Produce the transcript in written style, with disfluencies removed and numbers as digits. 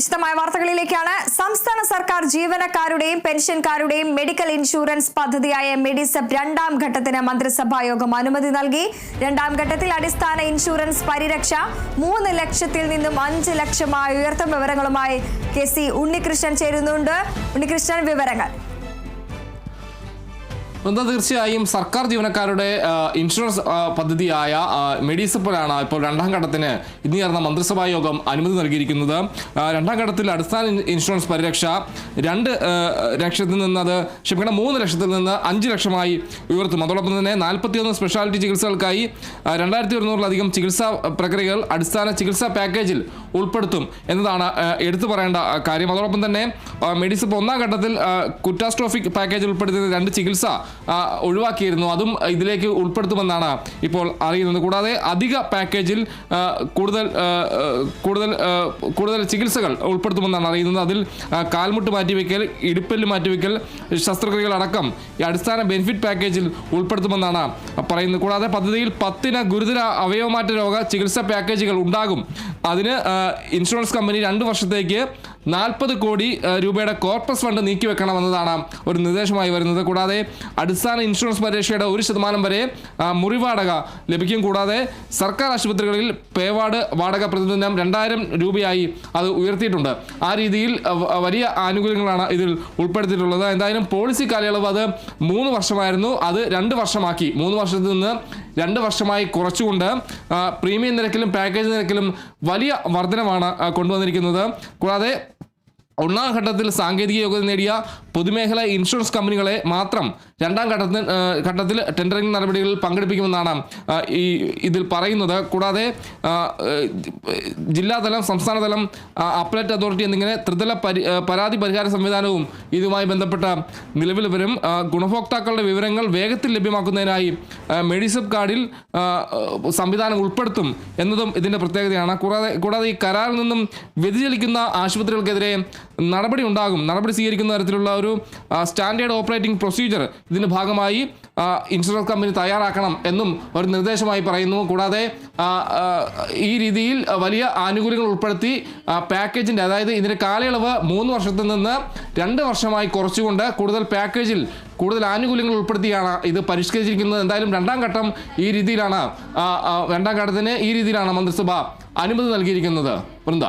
വിശദമായ വാർത്തകളിലേക്കാണ്. സംസ്ഥാന സർക്കാർ ജീവനക്കാരുടെയും പെൻഷൻകാരുടെയും മെഡിക്കൽ ഇൻഷുറൻസ് പദ്ധതിയായ മെഡിസെപ് രണ്ടാം ഘട്ടത്തിന് മന്ത്രിസഭാ യോഗം അനുമതി നൽകി. രണ്ടാം ഘട്ടത്തിൽ അടിസ്ഥാന ഇൻഷുറൻസ് പരിരക്ഷ 3 ലക്ഷത്തിൽ നിന്നും 5 ലക്ഷമായി ഉയർത്തും. വിവരങ്ങളുമായി കെ.സി. ഉണ്ണികൃഷ്ണൻ ചേരുന്നുണ്ട്. ഉണ്ണികൃഷ്ണൻ, വിവരങ്ങൾ. തീർച്ചയായും സർക്കാർ ജീവനക്കാരുടെ ഇൻഷുറൻസ് പദ്ധതിയായ മെഡിസെപ്പിലാണ് ഇപ്പോൾ രണ്ടാം ഘട്ടത്തിന് ഇന്ന് ചേർന്ന മന്ത്രിസഭാ യോഗം അനുമതി നൽകിയിരിക്കുന്നത്. രണ്ടാം ഘട്ടത്തിൽ അടിസ്ഥാന ഇൻഷുറൻസ് പരിരക്ഷ 2 ലക്ഷത്തിൽ നിന്ന് 3 ലക്ഷത്തിൽ നിന്ന് 5 ലക്ഷമായി ഉയർത്തും. അതോടൊപ്പം തന്നെ 41 സ്പെഷ്യാലിറ്റി ചികിത്സകൾക്കായി 2100-ലധികം ചികിത്സാ പ്രക്രിയകൾ അടിസ്ഥാന ചികിത്സാ പാക്കേജിൽ ഉൾപ്പെടുത്തും എന്നതാണ് എടുത്തു പറയേണ്ട കാര്യം. അതോടൊപ്പം തന്നെ മെഡിസെപ്പ് ഒന്നാം ഘട്ടത്തിൽ കുറ്റാസ്ട്രോഫിക് പാക്കേജിൽ ഉൾപ്പെടുത്തിയ 2 ചികിത്സ ഒഴിവാക്കിയിരുന്നു. അതും ഇതിലേക്ക് ഉൾപ്പെടുത്തുമെന്നാണ് ഇപ്പോൾ അറിയുന്നത്. കൂടാതെ അധിക പാക്കേജിൽ കൂടുതൽ ചികിത്സകൾ ഉൾപ്പെടുത്തുമെന്നാണ് അറിയുന്നത്. അതിൽ കാൽമുട്ട് മാറ്റിവെക്കൽ, ഇടുപ്പെല്ല് മാറ്റിവെക്കൽ, ശസ്ത്രക്രിയകൾ അടക്കം ഈ അടിസ്ഥാന ബെനിഫിറ്റ് പാക്കേജിൽ ഉൾപ്പെടുത്തുമെന്നാണ് പറയുന്നത്. കൂടാതെ പദ്ധതിയിൽ 10 ഗുരുതര അവയവമാറ്റ രോഗ ചികിത്സാ പാക്കേജുകൾ ഉണ്ടാകും. അതിന് ഇൻഷുറൻസ് കമ്പനി 2 വർഷത്തേക്ക് 40 കോടി രൂപയുടെ കോർപ്പസ് ഫണ്ട് നീക്കിവെക്കണമെന്നതാണ് ഒരു നിർദ്ദേശമായി വരുന്നത്. കൂടാതെ അടിസ്ഥാന ഇൻഷുറൻസ് പരിരക്ഷയുടെ 1% വരെ മുറിവാടക ലഭിക്കും. കൂടാതെ സർക്കാർ ആശുപത്രികളിൽ പേവാർഡ് വാടക പ്രതിദിനം 2000 രൂപയായി അത് ഉയർത്തിയിട്ടുണ്ട്. ആ രീതിയിൽ വലിയ ആനുകൂല്യങ്ങളാണ് ഇതിൽ ഉൾപ്പെടുത്തിയിട്ടുള്ളത്. എന്തായാലും പോളിസി കാലയളവ് അത് 3 വർഷമായിരുന്നു, അത് 2 വർഷമാക്കി. 3 വർഷത്തിൽ നിന്ന് 2 വർഷമായി കുറച്ചുകൊണ്ട് പ്രീമിയം നിരക്കിലും പാക്കേജ് നിരക്കിലും വലിയ വർധനമാണ് കൊണ്ടുവന്നിരിക്കുന്നത്. കൂടാതെ ഒന്നാം ഘട്ടത്തിൽ സാങ്കേതിക യോഗ്യത നേടിയ പൊതുമേഖലാ ഇൻഷുറൻസ് കമ്പനികളെ മാത്രം രണ്ടാം ഘട്ടത്തിൽ ടെൻഡറിംഗ് നടപടികളിൽ പങ്കെടുപ്പിക്കുമെന്നാണ് ഇതിൽ പറയുന്നത്. കൂടാതെ ജില്ലാതലം, സംസ്ഥാനതലം, അപ്പലേറ്റ് അതോറിറ്റി എന്നിങ്ങനെ ത്രിതല പരാതി പരിഹാര സംവിധാനവും ഇതുമായി ബന്ധപ്പെട്ട നിലവിൽ വരും. ഗുണഭോക്താക്കളുടെ വിവരങ്ങൾ വേഗത്തിൽ ലഭ്യമാക്കുന്നതിനായി മെഡിസെപ് കാർഡിൽ സംവിധാനം ഉൾപ്പെടുത്തും എന്നതും ഇതിൻ്റെ പ്രത്യേകതയാണ്. കൂടാതെ ഈ കരാറിൽ നിന്നും വ്യതിചലിക്കുന്ന ആശുപത്രികൾക്കെതിരെ നടപടി സ്വീകരിക്കുന്ന തരത്തിലുള്ള ഒരു സ്റ്റാൻഡേർഡ് ഓപ്പറേറ്റിംഗ് പ്രൊസീജിയർ ഇതിൻ്റെ ഭാഗമായി ഇൻഷുറൻസ് കമ്പനി തയ്യാറാക്കണം എന്നും ഒരു നിർദ്ദേശമായി പറയുന്നു. കൂടാതെ ഈ രീതിയിൽ വലിയ ആനുകൂല്യങ്ങൾ ഉൾപ്പെടുത്തി പാക്കേജിൻ്റെ, അതായത് ഇതിൻ്റെ കാലയളവ് 3 വർഷത്തിൽ നിന്ന് 2 വർഷമായി കുറച്ചുകൊണ്ട് കൂടുതൽ ആനുകൂല്യങ്ങൾ ഉൾപ്പെടുത്തിയാണ് ഇത് പരിഷ്കരിച്ചിരിക്കുന്നത്. എന്തായാലും രണ്ടാം ഘട്ടത്തിന് ഈ രീതിയിലാണ് മന്ത്രിസഭ അനുമതി നൽകിയിരിക്കുന്നത്. വൃന്ദ.